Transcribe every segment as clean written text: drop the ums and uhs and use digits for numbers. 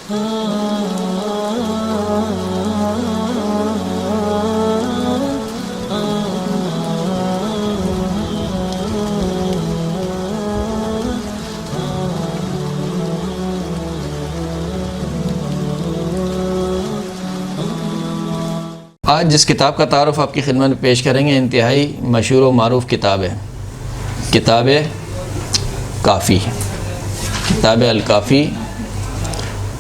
آج جس کتاب کا تعارف آپ کی خدمت میں پیش کریں گے انتہائی مشہور و معروف کتاب ہے، کتاب کافی، کتاب الکافی،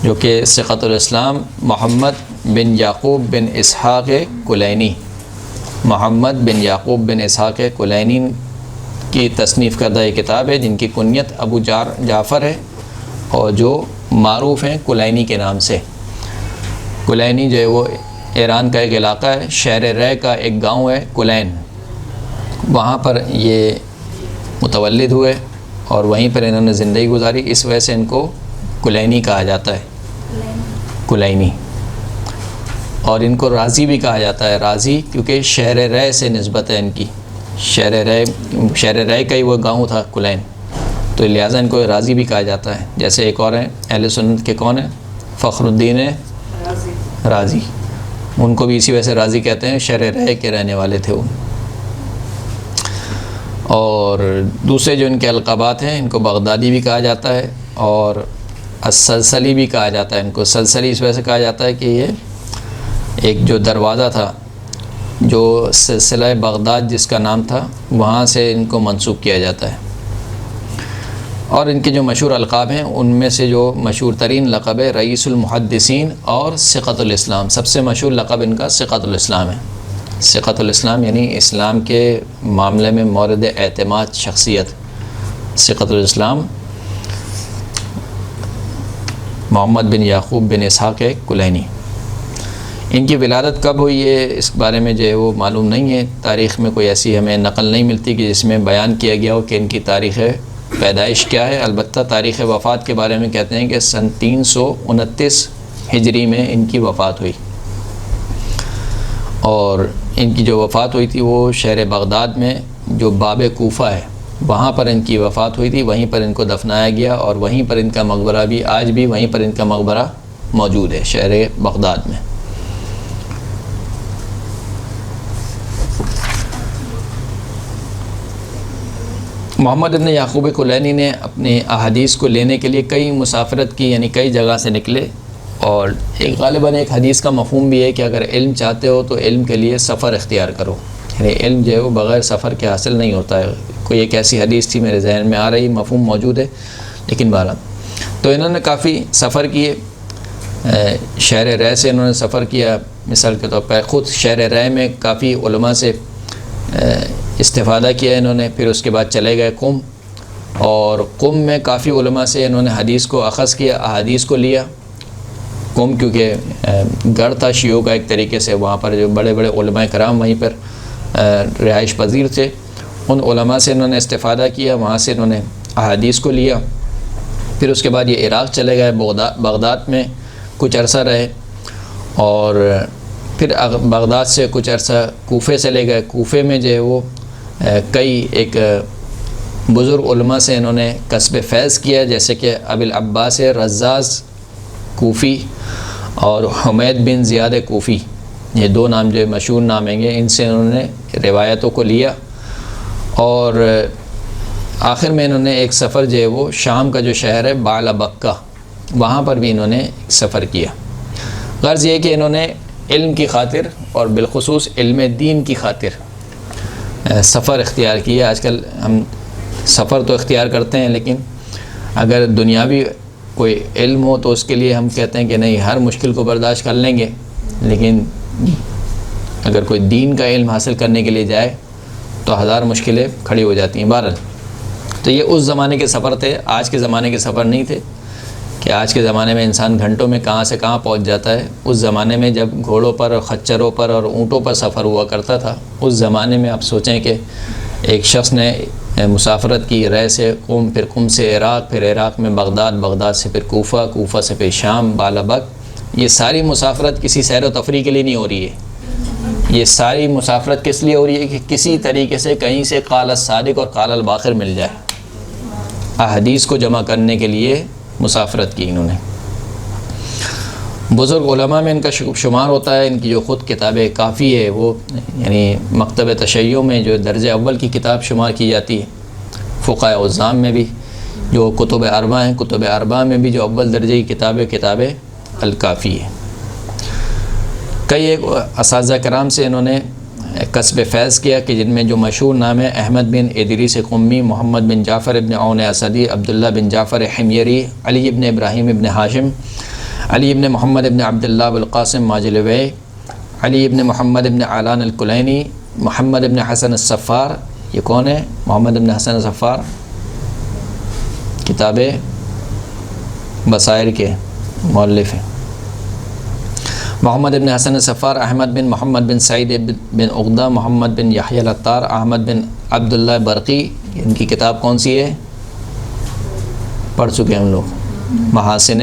جو کہ ثقۃ الاسلام محمد بن یعقوب بن اسحاق کلینی، محمد بن یعقوب بن اسحاق کلینی کی تصنیف کردہ یہ کتاب ہے، جن کی کنیت ابو جعفر ہے اور جو معروف ہیں کلینی کے نام سے۔ کلینی جو ہے وہ ایران کا ایک علاقہ ہے، شہر رے کا ایک گاؤں ہے کلین، وہاں پر یہ متولد ہوئے اور وہیں پر انہوں نے زندگی گزاری، اس وجہ سے ان کو کلینی کہا جاتا ہے، کلینی۔ اور ان کو رازی بھی کہا جاتا ہے، رازی، کیونکہ شہر رے سے نسبت ہے ان کی، شہر رے کا ہی وہ گاؤں تھا کلین، تو لہٰذا ان کو رازی بھی کہا جاتا ہے۔ جیسے ایک اور ہیں اہل سنت کے، کون ہیں؟ فخر الدین رازی، ان کو بھی اسی وجہ سے رازی کہتے ہیں، شہر رے کے رہنے والے تھے وہ۔ اور دوسرے جو ان کے القابات ہیں، ان کو بغدادی بھی کہا جاتا ہے اور السلسلی بھی کہا جاتا ہے۔ ان کو سلسلی اس وجہ سے کہا جاتا ہے کہ یہ ایک جو دروازہ تھا، جو سلسلہ بغداد جس کا نام تھا، وہاں سے ان کو منسوب کیا جاتا ہے۔ اور ان کے جو مشہور القاب ہیں، ان میں سے جو مشہور ترین لقب ہے رئیس المحدثین اور ثقۃ الاسلام، سب سے مشہور لقب ان کا ثقۃ الاسلام ہے۔ ثقۃ الاسلام یعنی اسلام کے معاملے میں مورد اعتماد شخصیت، ثقۃ الاسلام محمد بن یعقوب بن اسحاق کلینی۔ ان کی ولادت کب ہوئی ہے اس بارے میں جو ہے وہ معلوم نہیں ہے، تاریخ میں کوئی ایسی ہمیں نقل نہیں ملتی کہ جس میں بیان کیا گیا ہو کہ ان کی تاریخ پیدائش کیا ہے۔ البتہ تاریخ وفات کے بارے میں کہتے ہیں کہ سن 329 ہجری میں ان کی وفات ہوئی، اور ان کی جو وفات ہوئی تھی وہ شہر بغداد میں جو باب کوفہ ہے وہاں پر ان کی وفات ہوئی تھی، وہیں پر ان کو دفنایا گیا اور وہیں پر ان کا مقبرہ بھی آج بھی وہیں پر ان کا مقبرہ موجود ہے شہر بغداد میں۔ محمد بن یعقوب کلینی نے اپنی احادیث کو لینے کے لیے کئی مسافرت کی، یعنی کئی جگہ سے نکلے، اور غالباً ایک حدیث کا مفہوم بھی ہے کہ اگر علم چاہتے ہو تو علم کے لیے سفر اختیار کرو، یعنی علم جو ہے وہ بغیر سفر کے حاصل نہیں ہوتا ہے۔ کوئی ایک ایسی حدیث تھی میرے ذہن میں آ رہی، مفہوم موجود ہے لیکن بہرحال تو انہوں نے کافی سفر کیے، شہر رے سے انہوں نے سفر کیا، مثال کے طور پر خود شہر رے میں کافی علماء سے استفادہ کیا انہوں نے، پھر اس کے بعد چلے گئے قم، اور قم میں کافی علماء سے انہوں نے حدیث کو اخذ کیا، احادیث کو لیا۔ قم کیونکہ گڑھ تھا شیعوں کا ایک طریقے سے، وہاں پر جو بڑے بڑے علماء کرام وہیں پر رہائش پذیر تھے، ان علماء سے انہوں نے استفادہ کیا، وہاں سے انہوں نے احادیث کو لیا۔ پھر اس کے بعد یہ عراق چلے گئے، بغداد میں کچھ عرصہ رہے، اور پھر بغداد سے کچھ عرصہ کوفے چلے گئے۔ کوفے میں جو ہے وہ کئی ایک بزرگ علماء سے انہوں نے کسب فیض کیا، جیسے کہ ابی العباس رزاز کوفی اور حمید بن زیاد کوفی، یہ دو نام جو مشہور نام ہیں گے، ان سے انہوں نے روایتوں کو لیا، اور آخر میں انہوں نے ایک سفر جو ہے وہ شام کا جو شہر ہے بعلبکہ، وہاں پر بھی انہوں نے سفر کیا۔ غرض یہ کہ انہوں نے علم کی خاطر اور بالخصوص علم دین کی خاطر سفر اختیار کیا۔ آج کل ہم سفر تو اختیار کرتے ہیں، لیکن اگر دنیاوی کوئی علم ہو تو اس کے لیے ہم کہتے ہیں کہ نہیں، ہر مشکل کو برداشت کر لیں گے، لیکن اگر کوئی دین کا علم حاصل کرنے کے لیے جائے تو ہزار مشکلیں کھڑی ہو جاتی ہیں۔ بہرحال تو یہ اس زمانے کے سفر تھے، آج کے زمانے کے سفر نہیں تھے کہ آج کے زمانے میں انسان گھنٹوں میں کہاں سے کہاں پہنچ جاتا ہے۔ اس زمانے میں جب گھوڑوں پر اور خچروں پر اور اونٹوں پر سفر ہوا کرتا تھا، اس زمانے میں آپ سوچیں کہ ایک شخص نے مسافرت کی، رے سے قم، پھر قم سے عراق، پھر عراق میں بغداد، بغداد سے پھر کوفہ، کوفہ سے پھر شام، بعلبک۔ یہ ساری مسافرت کسی سیر و تفریح کے لیے نہیں ہو رہی ہے، یہ ساری مسافرت کس لیے ہو رہی ہے کہ کسی طریقے سے کہیں سے قال الصادق اور قال الباقر مل جائے۔ احادیث کو جمع کرنے کے لیے مسافرت کی انہوں نے۔ بزرگ علماء میں ان کا شمار ہوتا ہے. ان کی جو خود کتاب کافی ہے وہ یعنی مکتب تشیع میں جو درجہ اول کی کتاب شمار کی جاتی ہے. فقہ عظام میں بھی جو کتب اربع ہیں، کتب اربع میں بھی جو اول درجے کی کتاب الکافی ہے. کئی ایک اساتذہ کرام سے انہوں نے کسب فیض کیا کہ جن میں جو مشہور نام ہے احمد بن ادریس قمی، محمد بن جعفر ابن عون اسدی، عبداللہ بن جعفر حمیری، علی ابن ابراہیم ابن ہاشم، علی ابن محمد ابن عبداللہ ابوالقاسم ماجلوی، علی ابن محمد ابن علان الکلینی، محمد ابن حسن الصفار. یہ کون ہے؟ محمد ابن حسن الصفار کتاب بصائر کے مؤلف ہیں. محمد ابن حسن الصفار، احمد بن محمد بن سعید بن عقدہ، محمد بن یحییٰ العطار، احمد بن عبداللہ برقی. ان کی کتاب کون سی ہے؟ پڑھ چکے ہم لوگ، محاسن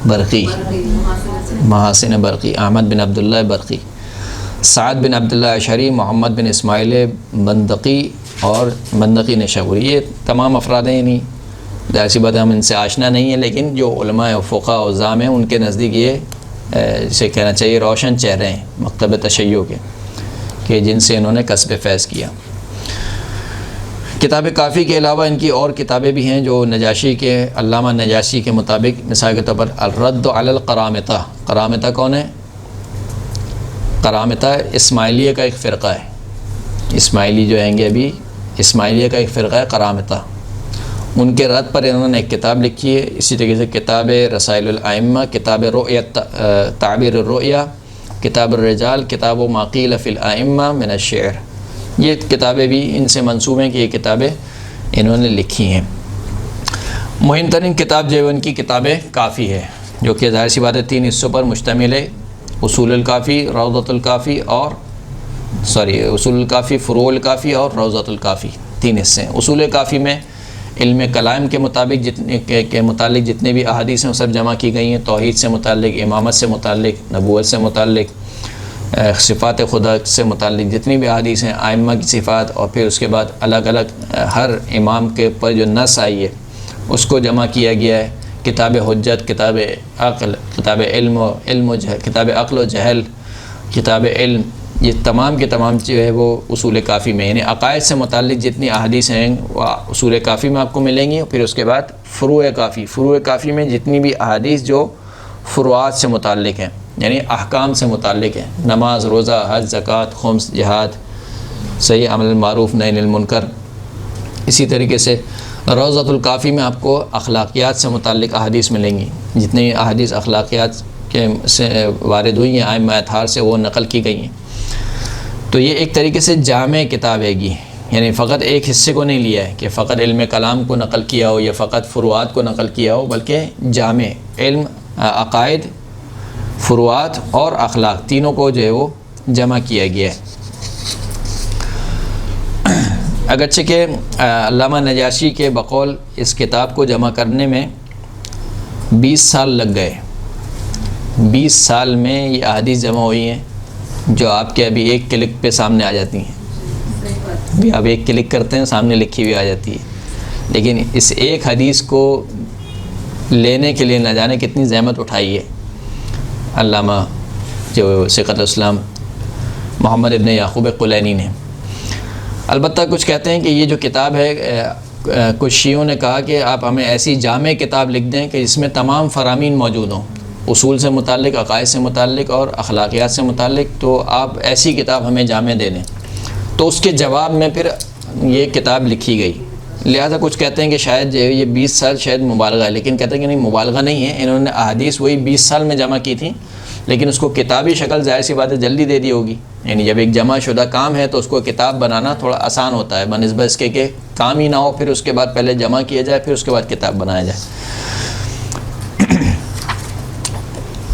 برقی. محاسن برقی، احمد بن عبداللہ برقی. سعد بن عبداللہ اشعری، محمد بن اسماعیل بندقی اور بندقی نشابوری. یہ تمام افراد ہیں. نہیں ظاہر سی بات ہم ان سے آشنا نہیں ہیں، لیکن جو علماء و فقہ و عظام ہیں ان کے نزدیک یہ جسے کہنا چاہیے روشن چہرے ہیں مکتب تشیع کے، کہ جن سے انہوں نے کسب فیض کیا. کتاب کافی کے علاوہ ان کی اور کتابیں بھی ہیں جو نجاشی کے، علامہ نجاشی کے مطابق، مثال کے طور پر الرد علی القرامطہ. قرامطہ کون ہے؟ قرامطہ اسماعیلیہ کا ایک فرقہ ہے. اسماعیلی جو ہیں گے ابھی، اسماعیلیہ کا ایک فرقہ ہے قرامطہ. ان کے رد پر انہوں نے ایک کتاب لکھی ہے. اسی طریقے سے کتاب رسائل الائمہ، کتاب رؤیہ تعبیر الرؤیہ، کتاب الرجال، کتاب و ما قیل فی الائمہ من الشعر. یہ کتابیں بھی ان سے منسوب ہیں کہ یہ کتابیں انہوں نے لکھی ہیں. مہم ترین کتاب جو ان کی کتاب کافی ہے، جو کہ ظاہر سی بات ہے 3 حصوں پر مشتمل ہے. اصول الکافی، روضۃ الکافی اور اصول الکافی، فروع الکافی اور روضۃ الکافی. 3 حصے ہیں. اصول کافی میں علم کلام کے مطابق متعلق جتنے بھی احادیث ہیں وہ سب جمع کی گئی ہیں. توحید سے متعلق، امامت سے متعلق، نبوت سے متعلق، صفات خدا سے متعلق جتنی بھی احادیث ہیں، ائمہ کی صفات، اور پھر اس کے بعد الگ الگ ہر امام کے پر جو نص آئی ہے اس کو جمع کیا گیا ہے. کتاب حجت، کتاب عقل، کتاب کتاب عقل و جہل، کتاب علم، یہ تمام کے تمام جو ہے وہ اصول کافی میں، یعنی عقائد سے متعلق جتنی احادیث ہیں وہ اصول کافی میں آپ کو ملیں گی. پھر اس کے بعد فروع کافی. فروع کافی میں جتنی بھی احادیث جو فروعات سے متعلق ہیں، یعنی احکام سے متعلق ہیں، نماز، روزہ، حج، زکوٰۃ، خمس، جہاد، صحیح عمل المعروف، نہی عن المنکر. اسی طریقے سے روضۃ الکافی میں آپ کو اخلاقیات سے متعلق احادیث ملیں گی. جتنی احادیث اخلاقیات کے سے وارد ہوئی ہیں ائمہ اطہار سے، وہ نقل کی گئی ہیں. تو یہ ایک طریقے سے جامع کتاب ہے گی، یعنی فقط ایک حصے کو نہیں لیا ہے کہ فقط علم کلام کو نقل کیا ہو یا فقط فروعات کو نقل کیا ہو، بلکہ جامع علم، عقائد، فروعات اور اخلاق تینوں کو جو ہے وہ جمع کیا گیا ہے. اگرچہ کہ علامہ نجاشی کے بقول اس کتاب کو جمع کرنے میں 20 سال لگ گئے. 20 سال میں یہ احادیث جمع ہوئی ہیں جو آپ کے ابھی ایک کلک پہ سامنے آ جاتی ہیں. ابھی آپ ایک کلک کرتے ہیں سامنے لکھی ہوئی آ جاتی ہے. لیکن اس ایک حدیث کو لینے کے لیے نہ جانے کتنی زحمت اٹھائی ہے علامہ جو ثقۃ الاسلام محمد ابن یعقوب کلینی نے. البتہ کچھ کہتے ہیں کہ یہ جو کتاب ہے، کچھ شیعوں نے کہا کہ آپ ہمیں ایسی جامع کتاب لکھ دیں کہ اس میں تمام فرامین موجود ہوں، اصول سے متعلق، عقائد سے متعلق اور اخلاقیات سے متعلق، تو آپ ایسی کتاب ہمیں جامع دے دیں. تو اس کے جواب میں پھر یہ کتاب لکھی گئی. لہذا کچھ کہتے ہیں کہ شاید یہ 20 سال شاید مبالغہ ہے، لیکن کہتے ہیں کہ نہیں، مبالغہ نہیں ہے. انہوں نے احادیث وہی 20 سال میں جمع کی تھیں، لیکن اس کو کتابی شکل ظاہر سی بات ہے جلدی دے دی ہوگی. یعنی جب ایک جمع شدہ کام ہے تو اس کو کتاب بنانا تھوڑا آسان ہوتا ہے بنسبت اس کے کہ کام ہی نہ ہو، پھر اس کے بعد پہلے جمع کیا جائے، پھر اس کے بعد کتاب بنایا جائے.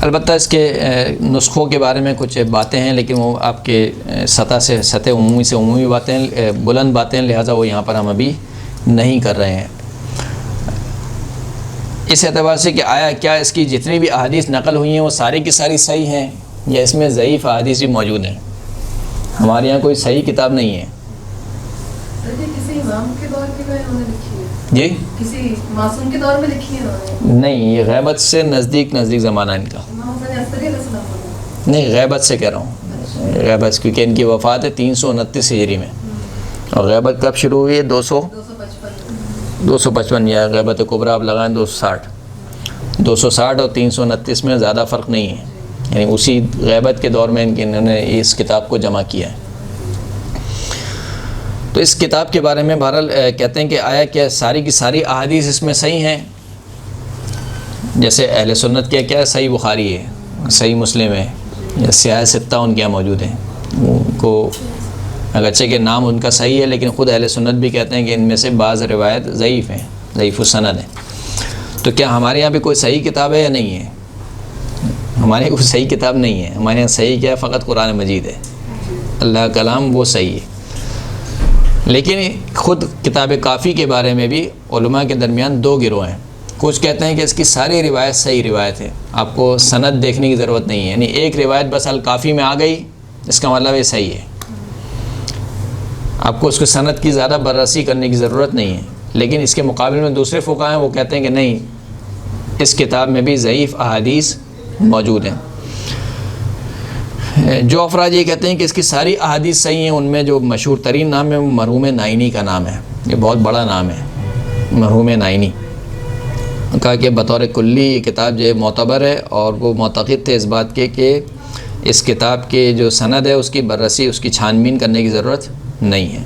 البتہ اس کے نسخوں کے بارے میں کچھ باتیں ہیں، لیکن وہ آپ کے سطح عمومی سے عمومی باتیں، بلند باتیں، لہٰذا وہ یہاں پر ہم ابھی نہیں کر رہے ہیں. اس اعتبار سے کہ آیا کیا اس کی جتنی بھی احادیث نقل ہوئی ہیں وہ ساری کی ساری صحیح ہیں یا اس میں ضعیف احادیث بھی موجود ہیں. ہمارے یہاں کوئی صحیح کتاب نہیں ہے. کسی امام کے دور کی انہوں نے لکھی ہے. جی کسی معصوم کے دور میں لکھی ہے انہوں نے؟ نہیں، یہ غیبت سے نزدیک زمانہ ان کا. امام حسن عسکری علیہ السلام. نہیں، غیبت سے کہہ رہا ہوں، غیبت، کیونکہ ان کی وفات ہے 329 ہجری میں. اور غیبت کب شروع ہوئی ہے؟ 255 یا غیبت کبریٰ آپ لگائیں 260 اور 329 میں زیادہ فرق نہیں ہے، یعنی اسی غیبت کے دور میں انہوں نے اس کتاب کو جمع کیا ہے. تو اس کتاب کے بارے میں بہرحال کہتے ہیں کہ آیا کہ ساری کی ساری احادیث اس میں صحیح ہیں. جیسے اہل سنت کیا ہے، صحیح بخاری ہے، صحیح مسلم ہے، یا سیاہ ستہ ان کے یہاں موجود ہیں. ان کو اگرچہ کہ نام ان کا صحیح ہے، لیکن خود اہل سنت بھی کہتے ہیں کہ ان میں سے بعض روایت ضعیف ہیں، ضعیف السند ہیں. تو کیا ہمارے یہاں بھی کوئی صحیح کتاب ہے یا نہیں ہے؟ ہمارے یہاں کوئی صحیح کتاب نہیں ہے. ہمارے یہاں صحیح کیا ہے؟ فقط قرآن مجید ہے، اللہ کا کلام، وہ صحیح ہے. لیکن خود کتاب کافی کے بارے میں بھی علماء کے درمیان دو گروہ ہیں. کچھ کہتے ہیں کہ اس کی ساری روایت صحیح روایت ہے، آپ کو سند دیکھنے کی ضرورت نہیں ہے، یعنی ایک روایت بس الکافی میں آ گئی، اس کا مطلب یہ صحیح ہے، آپ کو اس کے سند کی زیادہ بررسی کرنے کی ضرورت نہیں ہے. لیکن اس کے مقابل میں دوسرے فقہا ہیں، وہ کہتے ہیں کہ نہیں، اس کتاب میں بھی ضعیف احادیث موجود ہیں. جو افراد یہ کہتے ہیں کہ اس کی ساری احادیث صحیح ہیں، ان میں جو مشہور ترین نام ہے وہ مرحوم نائینی کا نام ہے. یہ بہت بڑا نام ہے، مرحوم نائینی. کہا کہ بطور کلی یہ کتاب جو ہے معتبر ہے، اور وہ معتقد تھے اس بات کے کہ اس کتاب کے جو سند ہے اس کی بررسی، اس کی چھان بین کرنے کی ضرورت نہیں ہے.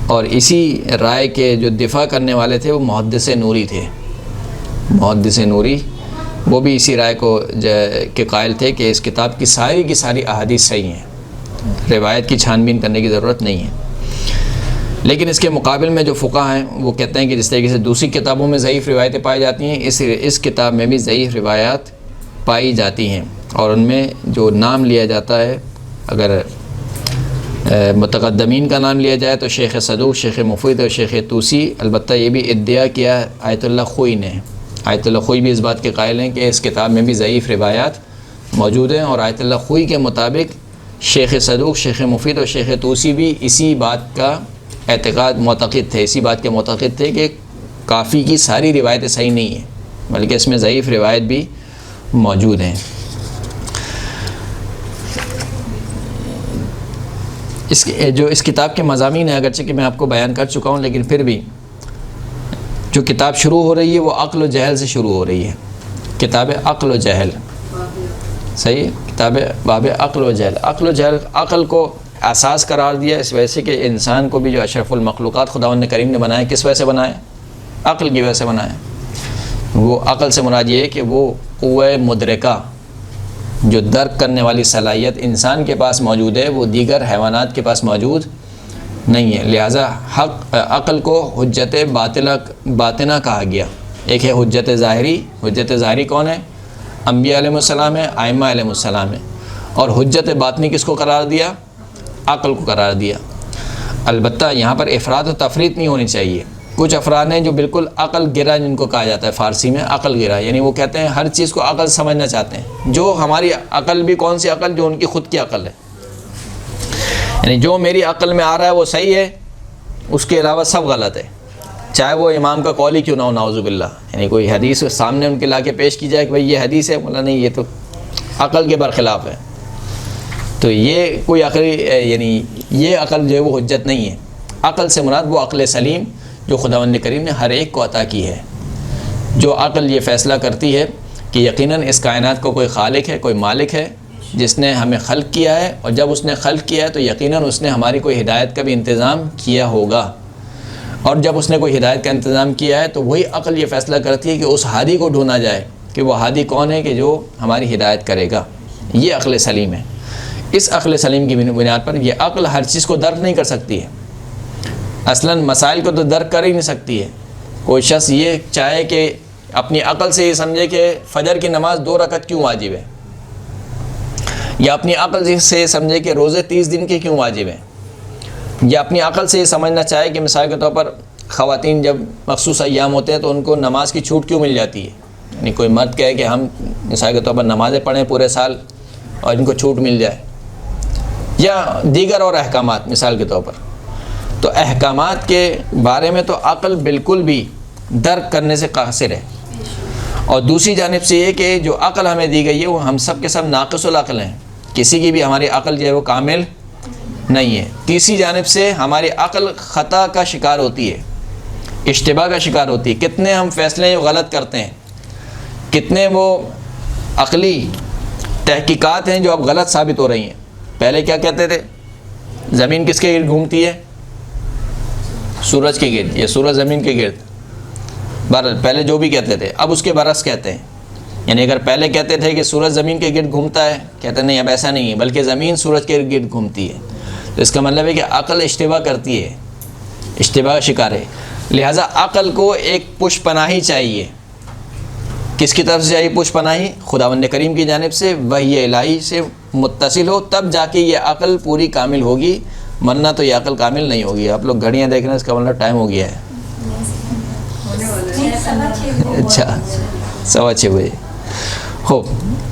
اور اسی رائے کے جو دفاع کرنے والے تھے وہ محدث نوری تھے. محدث نوری وہ بھی اسی رائے کو کے قائل تھے کہ اس کتاب کی ساری احادیث صحیح ہیں، روایت کی چھان بین کرنے کی ضرورت نہیں ہے. لیکن اس کے مقابل میں جو فقہا ہیں وہ کہتے ہیں کہ جس طریقے سے دوسری کتابوں میں ضعیف روایتیں پائی جاتی ہیں، اس کتاب میں بھی ضعیف روایات پائی جاتی ہیں. اور ان میں جو نام لیا جاتا ہے، اگر متقدمین کا نام لیا جائے تو شیخ صدوق، شیخ مفید اور شیخ توسی. البتہ یہ بھی ادعا کیا آیت اللہ خوئی نے. آیت اللہ خوئی بھی اس بات کے قائل ہیں کہ اس کتاب میں بھی ضعیف روایات موجود ہیں. اور آیت اللہ خوئی کے مطابق شیخ صدوق، شیخ مفید اور شیخ توسی بھی اسی بات کا معتقد تھے، اسی بات کے معتقد تھے کہ کافی کی ساری روایتیں صحیح نہیں ہیں، بلکہ اس میں ضعیف روایت بھی موجود ہیں. اس کتاب کے مضامین ہیں، اگرچہ کہ میں آپ کو بیان کر چکا ہوں، لیکن پھر بھی جو کتاب شروع ہو رہی ہے وہ عقل و جہل سے شروع ہو رہی ہے. کتاب عقل و جہل، صحیح، کتاب باب عقل و جہل. عقل و جہل، عقل کو اساس قرار دیا اس وجہ سے کہ انسان کو بھی جو اشرف المخلوقات خداوند کریم نے بنایا، کس وجہ سے بنایا؟ عقل کی وجہ سے بنایا. وہ عقل سے مراد یہ ہے کہ وہ قوہ مدرکہ، جو درک کرنے والی صلاحیت انسان کے پاس موجود ہے، وہ دیگر حیوانات کے پاس موجود نہیں ہے. لہٰذا عقل کو حجت باطنہ کہا گیا. ایک ہے حجت ظاہری. حجت ظاہری کون ہے؟ انبیاء علیہ السلام ہے، ائمہ علیہ السلام ہے. اور حجت باطنی کس کو قرار دیا؟ عقل کو قرار دیا. البتہ یہاں پر افراد و تفریط نہیں ہونی چاہیے. کچھ افراد ہیں جو بالکل عقل گرا، جن کو کہا جاتا ہے فارسی میں عقل گرا، یعنی وہ کہتے ہیں ہر چیز کو عقل سمجھنا چاہتے ہیں. جو ہماری عقل بھی کون سی عقل؟ جو ان کی خود کی عقل ہے، یعنی جو میری عقل میں آ رہا ہے وہ صحیح ہے، اس کے علاوہ سب غلط ہے، چاہے وہ امام کا قول ہی کیوں نہ ہو، نعوذ باللہ. یعنی کوئی حدیث سامنے ان کے لا کے پیش کی جائے کہ بھائی یہ حدیث ہے، بولا نہیں، یہ تو عقل کے برخلاف ہے. تو یہ کوئی عقلی، یعنی یہ عقل جو ہے وہ حجت نہیں ہے. عقل سے مراد وہ عقل سلیم جو خداوند کریم نے ہر ایک کو عطا کی ہے. جو عقل یہ فیصلہ کرتی ہے کہ یقیناً اس کائنات کو کوئی خالق ہے، کوئی مالک ہے جس نے ہمیں خلق کیا ہے، اور جب اس نے خلق کیا ہے تو یقیناً اس نے ہماری کوئی ہدایت کا بھی انتظام کیا ہوگا. اور جب اس نے کوئی ہدایت کا انتظام کیا ہے تو وہی عقل یہ فیصلہ کرتی ہے کہ اس ہادی کو ڈھونڈا جائے کہ وہ ہادی کون ہے کہ جو ہماری ہدایت کرے گا. یہ عقل سلیم ہے. اس عقل سلیم کی بنیاد پر یہ عقل ہر چیز کو درک نہیں کر سکتی ہے. اصلاً مسائل کو تو درک کر ہی نہیں سکتی ہے. کوئی شخص یہ چاہے کہ اپنی عقل سے یہ سمجھے کہ فجر کی نماز 2 رکعت کیوں واجب ہے، یا اپنی عقل سے سمجھے کہ روزے 30 دن کے کیوں واجب ہیں، یا اپنی عقل سے یہ سمجھنا چاہے کہ مثال کے طور پر خواتین جب مخصوص ایام ہوتے ہیں تو ان کو نماز کی چھوٹ کیوں مل جاتی ہے. یعنی کوئی مرد کہے کہ ہم مثال کے طور پر نمازیں پڑھیں پورے سال اور ان کو چھوٹ مل جائے، یا دیگر اور احکامات مثال کے طور پر. تو احکامات کے بارے میں تو عقل بالکل بھی درک کرنے سے قاصر ہے. اور دوسری جانب سے یہ کہ جو عقل ہمیں دی گئی ہے وہ ہم سب کے سب ناقص العقل ہیں، کسی کی بھی ہماری عقل جو ہے وہ کامل نہیں ہے. تیسری جانب سے ہماری عقل خطا کا شکار ہوتی ہے، اشتباہ کا شکار ہوتی ہے. کتنے ہم فیصلے جو غلط کرتے ہیں، کتنے وہ عقلی تحقیقات ہیں جو اب غلط ثابت ہو رہی ہیں. پہلے کیا کہتے تھے؟ زمین کس کے گرد گھومتی ہے؟ سورج کے گرد، یا سورج زمین کے گرد. پہلے جو بھی کہتے تھے، اب اس کے برعکس کہتے ہیں. یعنی اگر پہلے کہتے تھے کہ سورج زمین کے گرد گھومتا ہے، کہتے ہیں نہیں اب ایسا نہیں ہے، بلکہ زمین سورج کے گرد گھومتی ہے. تو اس کا مطلب ہے کہ عقل اشتباہ کرتی ہے، اشتباہ کا شکار ہے. لہٰذا عقل کو ایک پشت پناہی چاہیے. کس کی طرف سے چاہیے پشت پناہی؟ خداوند کریم کی جانب سے، وحی الہی سے متصل ہو، تب جا کے یہ عقل پوری کامل ہوگی، ورنہ تو یہ عقل کامل نہیں ہوگی. آپ لوگ گھڑیاں دیکھ رہے ہیں، اس کا مطلب ٹائم ہو گیا ہے. اچھا 6:15 بجے. ہو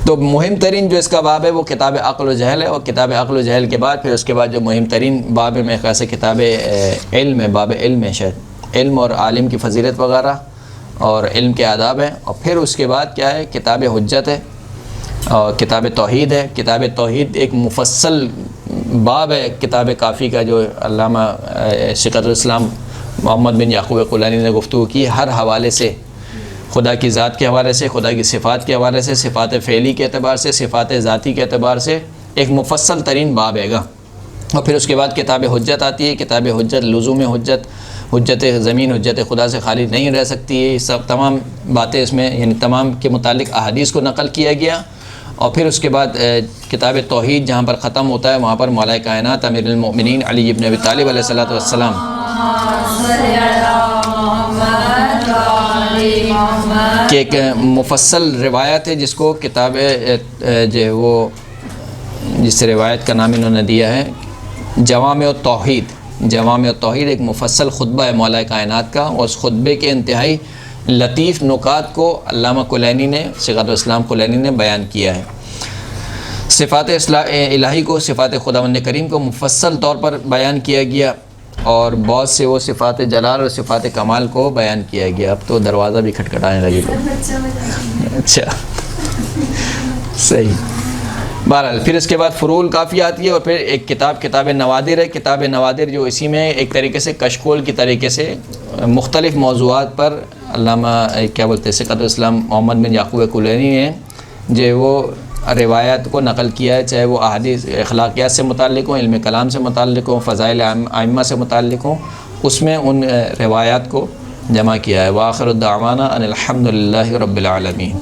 تو مہم ترین جو اس کا باب ہے وہ کتاب عقل و جہل ہے. اور کتاب عقل و جہل کے بعد پھر اس کے بعد جو مہم ترین باب ہے میرے خیال سے کتاب علم ہے، باب علم ہے شاید، علم اور عالم کی فضیلت وغیرہ اور علم کے آداب ہیں. اور پھر اس کے بعد کیا ہے؟ کتاب حجت ہے اور کتاب توحید ہے. کتاب توحید ایک مفصل باب ہے کتاب کافی کا، جو علامہ شیخ الاسلام محمد بن یعقوب قلانی نے گفتگو کی. ہر حوالے سے، خدا کی ذات کے حوالے سے، خدا کی صفات کے حوالے سے، صفات فعلی کے اعتبار سے، صفات ذاتی کے اعتبار سے ایک مفصل ترین باب ہے گا. اور پھر اس کے بعد کتاب حجت آتی ہے. کتاب حجت، لزوم حجت، حجت زمین حجت خدا سے خالی نہیں رہ سکتی ہے. یہ سب تمام باتیں اس میں، یعنی تمام کے متعلق احادیث کو نقل کیا گیا. اور پھر اس کے بعد کتاب توحید جہاں پر ختم ہوتا ہے وہاں پر مولا کائنات امیر المؤمنین علی ابن ابی طالب علیہ الصلوۃ والسلام کہ ایک مفصل روایت ہے جس کو کتاب جو وہ جس روایت کا نام انہوں نے دیا ہے جوامع التوحید. جوامع التوحید ایک مفصل خطبہ ہے مولا کائنات کا، اور اس خطبے کے انتہائی لطیف نکات کو علامہ کلینی نے، شیخ الاسلام کلینی نے بیان کیا ہے. صفات الہی کو، صفات خداوند کریم کو مفصل طور پر بیان کیا گیا، اور بہت سے وہ صفات جلال اور صفات کمال کو بیان کیا گیا. اب تو دروازہ بھی کھٹکھٹانے لگے لوگ. اچھا صحیح. بہرحال پھر اس کے بعد فروع کافی آتی ہے، اور پھر ایک کتاب نوادر ہے. کتاب نوادر جو اسی میں ایک طریقے سے کشکول کی طریقے سے مختلف موضوعات پر علامہ کیا بولتے ہیں شیخ الاسلام محمد بن یعقوب کلینی نے جو وہ روایات کو نقل کیا ہے، چاہے وہ احادیث اخلاقیات سے متعلق ہوں، علم کلام سے متعلق ہوں، فضائل ائمہ سے متعلق ہوں، اس میں ان روایات کو جمع کیا ہے. وآخر الدعوانا ان الحمد للہ رب العالمین.